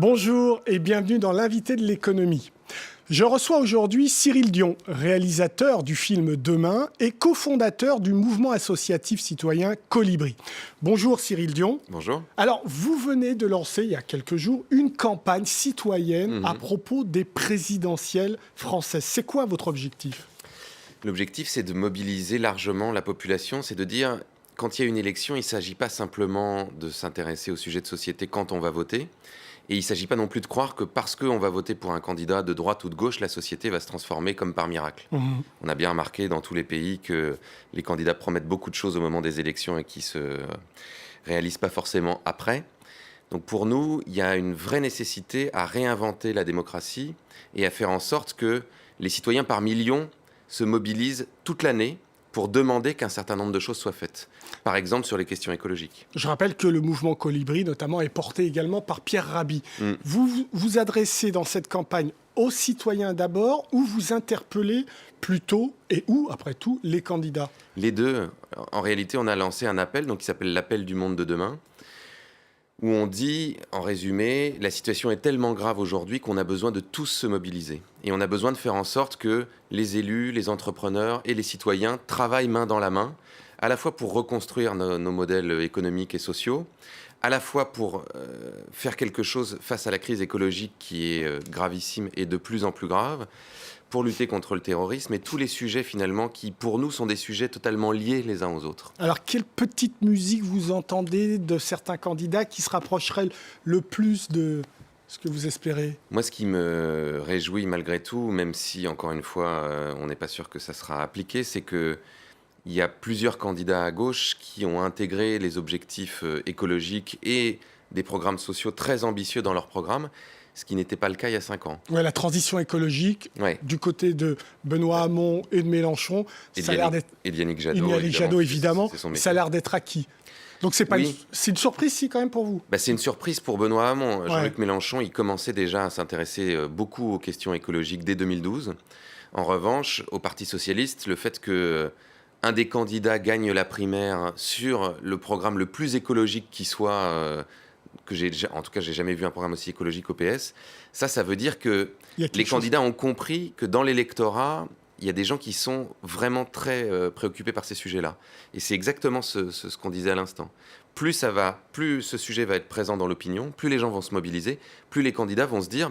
Bonjour et bienvenue dans l'invité de l'économie. Je reçois aujourd'hui Cyril Dion, réalisateur du film Demain et cofondateur du mouvement associatif citoyen Colibri. Bonjour Cyril Dion. Bonjour. Alors, vous venez de lancer il y a quelques jours une campagne citoyenne à propos des présidentielles françaises. C'est quoi votre objectif ? L'objectif, c'est de mobiliser largement la population, c'est de dire, quand il y a une élection, il ne s'agit pas simplement de s'intéresser au sujet de société quand on va voter, et il ne s'agit pas non plus de croire que parce qu'on va voter pour un candidat de droite ou de gauche, la société va se transformer comme par miracle. On a bien remarqué dans tous les pays que les candidats promettent beaucoup de choses au moment des élections et qui ne se réalisent pas forcément après. Donc pour nous, il y a une vraie nécessité à réinventer la démocratie et à faire en sorte que les citoyens par millions se mobilisent toute l'année pour demander qu'un certain nombre de choses soient faites. Par exemple, sur les questions écologiques. Je rappelle que le mouvement Colibri, notamment, est porté également par Pierre Rabhi. Vous vous adressez dans cette campagne aux citoyens d'abord, ou vous interpellez plutôt, et où, après tout, les candidats ? Les deux. En réalité, on a lancé un appel qui s'appelle l'Appel du monde de demain, où on dit, en résumé, la situation est tellement grave aujourd'hui qu'on a besoin de tous se mobiliser. Et on a besoin de faire en sorte que les élus, les entrepreneurs et les citoyens travaillent main dans la main, à la fois pour reconstruire nos modèles économiques et sociaux, à la fois pour faire quelque chose face à la crise écologique qui est gravissime et de plus en plus grave, pour lutter contre le terrorisme et tous les sujets finalement qui, pour nous, sont des sujets totalement liés les uns aux autres. Alors, quelle petite musique vous entendez de certains candidats qui se rapprocheraient le plus de ce que vous espérez ? Moi, ce qui me réjouit malgré tout, même si, encore une fois, on n'est pas sûr que ça sera appliqué, c'est qu'il y a plusieurs candidats à gauche qui ont intégré les objectifs écologiques et des programmes sociaux très ambitieux dans leur programme, ce qui n'était pas le cas il y a 5 ans. Ouais, la transition écologique, du côté de Benoît Hamon et de Mélenchon, ça a l'air d'être... Et d'Yannick Jadot, évidemment, ça a l'air d'être acquis. Donc c'est une surprise, si, quand même, pour vous ? C'est une surprise pour Benoît Hamon. Jean-Luc Mélenchon, il commençait déjà à s'intéresser beaucoup aux questions écologiques dès 2012. En revanche, au Parti socialiste, le fait qu'un des candidats gagne la primaire sur le programme le plus écologique qui soit... en tout cas, j'ai jamais vu un programme aussi écologique au PS. Ça veut dire que les candidats ont compris que dans l'électorat, il y a des gens qui sont vraiment très préoccupés par ces sujets-là. Et c'est exactement ce qu'on disait à l'instant. Plus ce sujet va être présent dans l'opinion, plus les gens vont se mobiliser, plus les candidats vont se dire,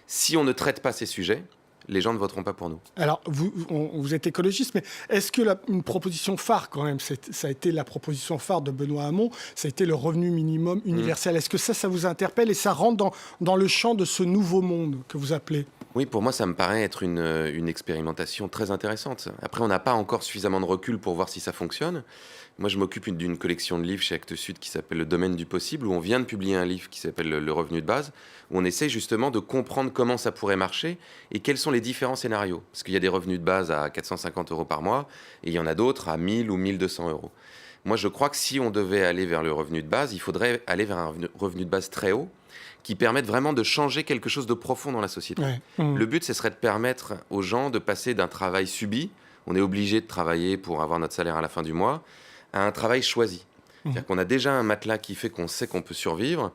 si on ne traite pas ces sujets, les gens ne voteront pas pour nous. Alors, vous êtes écologiste, mais est-ce que une proposition phare, quand même, ça a été la proposition phare de Benoît Hamon, ça a été le revenu minimum universel. Est-ce que ça vous interpelle et ça rentre dans le champ de ce nouveau monde que vous appelez ? Oui, pour moi, ça me paraît être une expérimentation très intéressante. Après, on n'a pas encore suffisamment de recul pour voir si ça fonctionne. Moi, je m'occupe d'une collection de livres chez Actes Sud qui s'appelle Le Domaine du possible, où on vient de publier un livre qui s'appelle Le revenu de base, où on essaie justement de comprendre comment ça pourrait marcher et quels sont les différents scénarios. Parce qu'il y a des revenus de base à 450 € par mois et il y en a d'autres à 1000 ou 1200 €. Moi, je crois que si on devait aller vers le revenu de base, il faudrait aller vers un revenu de base très haut qui permette vraiment de changer quelque chose de profond dans la société. Le but, ce serait de permettre aux gens de passer d'un travail subi, on est obligé de travailler pour avoir notre salaire à la fin du mois, à un travail choisi. C'est-à-dire qu'on a déjà un matelas qui fait qu'on sait qu'on peut survivre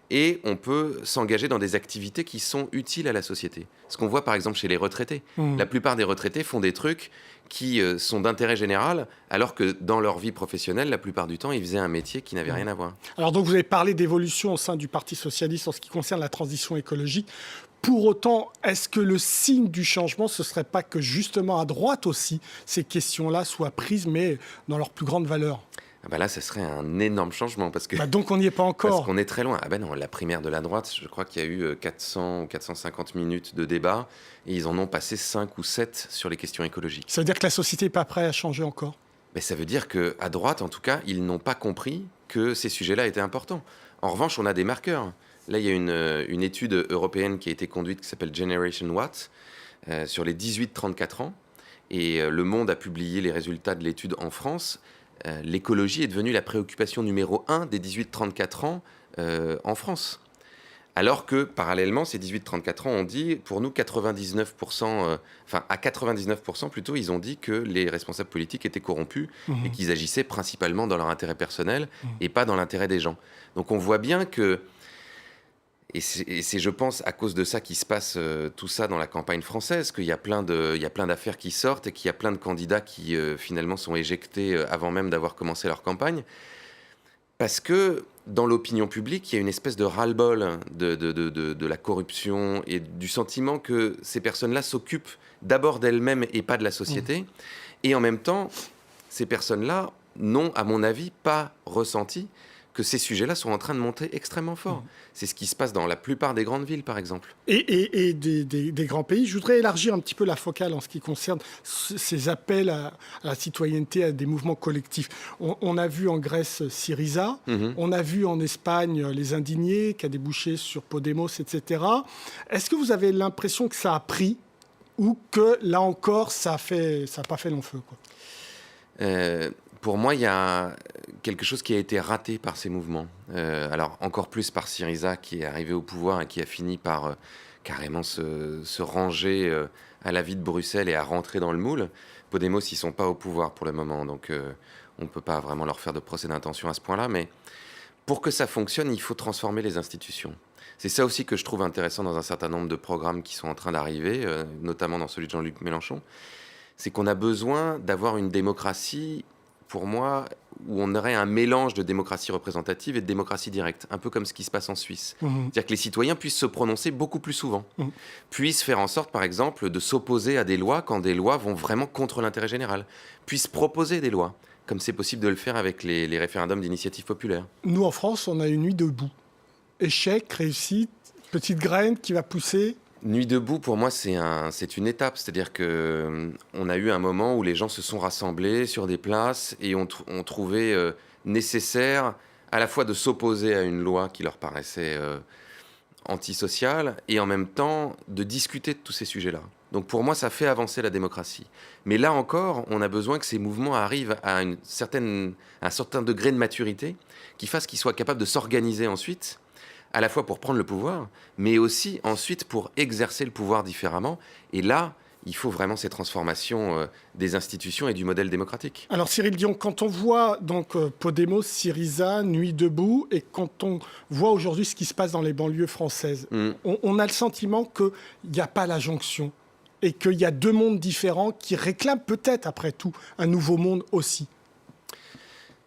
et on peut s'engager dans des activités qui sont utiles à la société. Ce qu'on voit par exemple chez les retraités. La plupart des retraités font des trucs qui sont d'intérêt général, alors que dans leur vie professionnelle, la plupart du temps, ils faisaient un métier qui n'avait rien à voir. Alors donc vous avez parlé d'évolution au sein du Parti socialiste en ce qui concerne la transition écologique. Pour autant, est-ce que le signe du changement, ce ne serait pas que justement à droite aussi, ces questions-là soient prises, mais dans leur plus grande valeur ? Là, ce serait un énorme changement. Parce que, donc on n'y est pas encore. Parce qu'on est très loin. Non, la primaire de la droite, je crois qu'il y a eu 400 ou 450 minutes de débat et ils en ont passé 5 ou 7 sur les questions écologiques. Ça veut dire que la société n'est pas prête à changer encore ? Ça veut dire qu'à droite, en tout cas, ils n'ont pas compris que ces sujets-là étaient importants. En revanche, on a des marqueurs. Là, il y a une étude européenne qui a été conduite qui s'appelle Generation Watt sur les 18-34 ans. Et Le Monde a publié les résultats de l'étude en France. L'écologie est devenue la préoccupation numéro 1 des 18-34 ans en France. Alors que, parallèlement, ces 18-34 ans ont dit, pour nous, 99%, à 99% plutôt, ils ont dit que les responsables politiques étaient corrompus et qu'ils agissaient principalement dans leur intérêt personnel et pas dans l'intérêt des gens. Donc on voit bien que Et c'est, je pense, à cause de ça qu'il se passe tout ça dans la campagne française, qu'il y a plein d'affaires qui sortent et qu'il y a plein de candidats qui finalement sont éjectés avant même d'avoir commencé leur campagne. Parce que dans l'opinion publique, il y a une espèce de ras-le-bol de la corruption et du sentiment que ces personnes-là s'occupent d'abord d'elles-mêmes et pas de la société. Et en même temps, ces personnes-là n'ont, à mon avis, pas ressenti que ces sujets-là sont en train de monter extrêmement fort. C'est ce qui se passe dans la plupart des grandes villes, par exemple. Et des grands pays. Je voudrais élargir un petit peu la focale en ce qui concerne ces appels à la citoyenneté, à des mouvements collectifs. On a vu en Grèce Syriza, on a vu en Espagne les Indignés, qui a débouché sur Podemos, etc. Est-ce que vous avez l'impression que ça a pris ou que, là encore, ça n'a pas fait long feu, quoi? Pour moi, il y a quelque chose qui a été raté par ces mouvements. Alors, encore plus par Syriza, qui est arrivé au pouvoir et qui a fini par carrément se ranger à la vie de Bruxelles et à rentrer dans le moule. Podemos, ils ne sont pas au pouvoir pour le moment, donc on ne peut pas vraiment leur faire de procès d'intention à ce point-là. Mais pour que ça fonctionne, il faut transformer les institutions. C'est ça aussi que je trouve intéressant dans un certain nombre de programmes qui sont en train d'arriver, notamment dans celui de Jean-Luc Mélenchon. C'est qu'on a besoin d'avoir une démocratie, pour moi, où on aurait un mélange de démocratie représentative et de démocratie directe, un peu comme ce qui se passe en Suisse. C'est-à-dire que les citoyens puissent se prononcer beaucoup plus souvent, puissent faire en sorte, par exemple, de s'opposer à des lois quand des lois vont vraiment contre l'intérêt général, puissent proposer des lois, comme c'est possible de le faire avec les référendums d'initiative populaire. Nous, en France, on a une nuit debout. Échec, réussite, petite graine qui va pousser. Nuit debout, pour moi, c'est une étape. C'est-à-dire qu'on a eu un moment où les gens se sont rassemblés sur des places et ont trouvé nécessaire à la fois de s'opposer à une loi qui leur paraissait antisociale et en même temps de discuter de tous ces sujets-là. Donc pour moi, ça fait avancer la démocratie. Mais là encore, on a besoin que ces mouvements arrivent à un certain degré de maturité qui fasse qu'ils soient capables de s'organiser ensuite, à la fois pour prendre le pouvoir, mais aussi ensuite pour exercer le pouvoir différemment. Et là, il faut vraiment ces transformations des institutions et du modèle démocratique. Alors Cyril Dion, quand on voit donc Podemos, Syriza, Nuit debout, et quand on voit aujourd'hui ce qui se passe dans les banlieues françaises, on a le sentiment qu'il n'y a pas la jonction et qu'il y a deux mondes différents qui réclament peut-être, après tout, un nouveau monde aussi.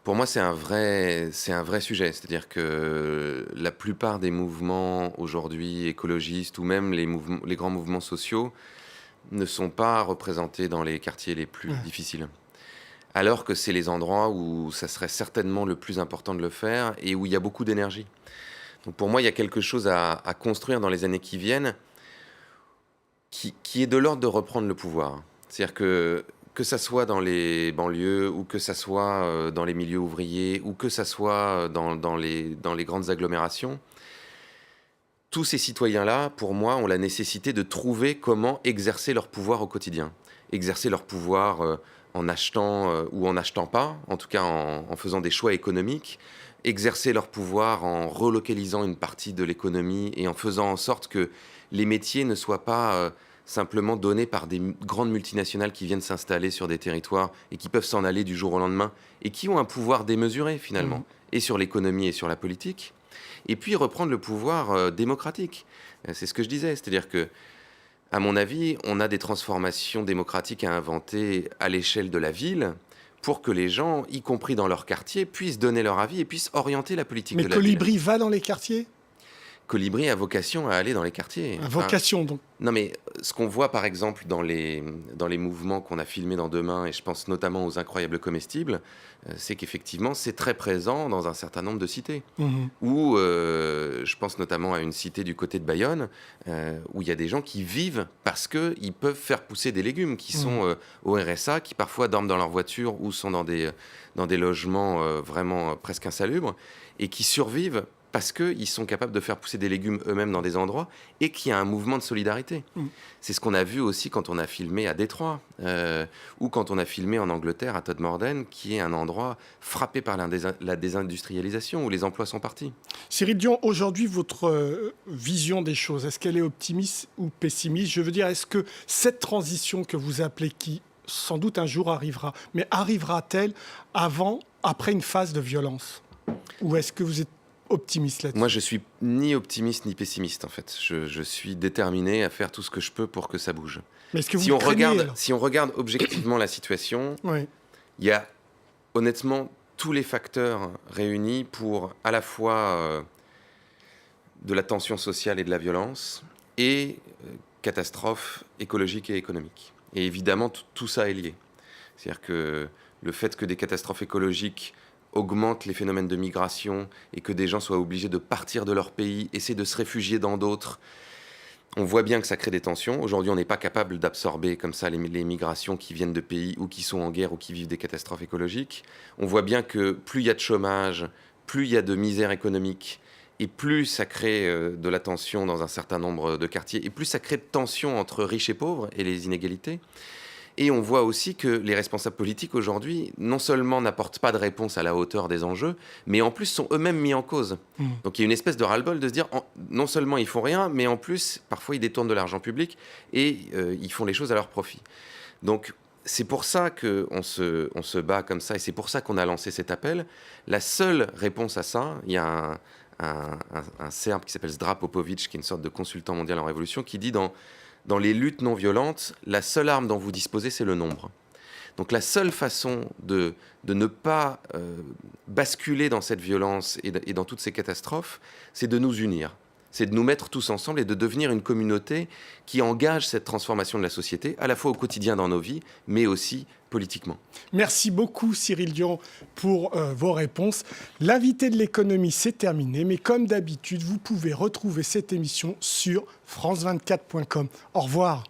Pour moi, c'est un vrai sujet. C'est-à-dire que la plupart des mouvements aujourd'hui écologistes ou même les grands mouvements sociaux ne sont pas représentés dans les quartiers les plus difficiles. Alors que c'est les endroits où ça serait certainement le plus important de le faire et où il y a beaucoup d'énergie. Donc pour moi, il y a quelque chose à construire dans les années qui viennent qui est de l'ordre de reprendre le pouvoir. C'est-à-dire que ça soit dans les banlieues, ou que ça soit dans les milieux ouvriers, ou que ça soit dans les grandes agglomérations, tous ces citoyens-là, pour moi, ont la nécessité de trouver comment exercer leur pouvoir au quotidien. Exercer leur pouvoir en achetant ou en n'achetant pas, en tout cas en faisant des choix économiques. Exercer leur pouvoir en relocalisant une partie de l'économie et en faisant en sorte que les métiers ne soient pas simplement donnés par des grandes multinationales qui viennent s'installer sur des territoires et qui peuvent s'en aller du jour au lendemain et qui ont un pouvoir démesuré finalement, et sur l'économie et sur la politique. Et puis reprendre le pouvoir démocratique. C'est ce que je disais, c'est-à-dire que, à mon avis, on a des transformations démocratiques à inventer à l'échelle de la ville pour que les gens, y compris dans leur quartier, puissent donner leur avis et puissent orienter la politique de la ville. Mais Colibri va dans les quartiers ? Colibri a vocation à aller dans les quartiers. Vocation, donc. Non, mais ce qu'on voit, par exemple, dans les mouvements qu'on a filmés dans Demain, et je pense notamment aux Incroyables Comestibles, c'est qu'effectivement, c'est très présent dans un certain nombre de cités. Où, je pense notamment à une cité du côté de Bayonne, où il y a des gens qui vivent parce qu'ils peuvent faire pousser des légumes, qui sont au RSA, qui parfois dorment dans leur voiture ou sont dans des logements vraiment presque insalubres, et qui survivent parce qu'ils sont capables de faire pousser des légumes eux-mêmes dans des endroits et qu'il y a un mouvement de solidarité. C'est ce qu'on a vu aussi quand on a filmé à Détroit ou quand on a filmé en Angleterre à Todmorden, qui est un endroit frappé par la désindustrialisation où les emplois sont partis. Cyril Dion, aujourd'hui, votre vision des choses, est-ce qu'elle est optimiste ou pessimiste ? Je veux dire, est-ce que cette transition que vous appelez, qui sans doute un jour arrivera, mais arrivera-t-elle après une phase de violence ? Ou est-ce que vous êtes optimiste là-dessus. Moi, je suis ni optimiste ni pessimiste, en fait. Je suis déterminé à faire tout ce que je peux pour que ça bouge. Mais est-ce que Si vous on craignez, regarde, alors si on regarde objectivement la situation, Oui. il y a honnêtement tous les facteurs réunis pour à la fois de la tension sociale et de la violence et catastrophes écologiques et économiques. Et évidemment, tout ça est lié. C'est-à-dire que le fait que des catastrophes écologiques augmentent les phénomènes de migration et que des gens soient obligés de partir de leur pays, essayer de se réfugier dans d'autres, on voit bien que ça crée des tensions. Aujourd'hui, on n'est pas capable d'absorber comme ça les migrations qui viennent de pays ou qui sont en guerre ou qui vivent des catastrophes écologiques. On voit bien que plus il y a de chômage, plus il y a de misère économique, et plus ça crée de la tension dans un certain nombre de quartiers, et plus ça crée de tensions entre riches et pauvres et les inégalités. Et on voit aussi que les responsables politiques aujourd'hui, non seulement n'apportent pas de réponse à la hauteur des enjeux, mais en plus sont eux-mêmes mis en cause. Donc il y a une espèce de ras-le-bol de se dire, non seulement ils font rien, mais en plus, parfois ils détournent de l'argent public et ils font les choses à leur profit. Donc c'est pour ça qu'on se bat comme ça et c'est pour ça qu'on a lancé cet appel. La seule réponse à ça, il y a un Serbe qui s'appelle Zdra Popovic, qui est une sorte de consultant mondial en révolution, qui dit dans les luttes non violentes, la seule arme dont vous disposez, c'est le nombre. Donc la seule façon de ne pas basculer dans cette violence et dans toutes ces catastrophes, c'est de nous unir. C'est de nous mettre tous ensemble et de devenir une communauté qui engage cette transformation de la société, à la fois au quotidien dans nos vies, mais aussi politiquement. Merci beaucoup Cyril Dion pour vos réponses. L'invité de l'économie, c'est terminé, mais comme d'habitude, vous pouvez retrouver cette émission sur france24.com. Au revoir.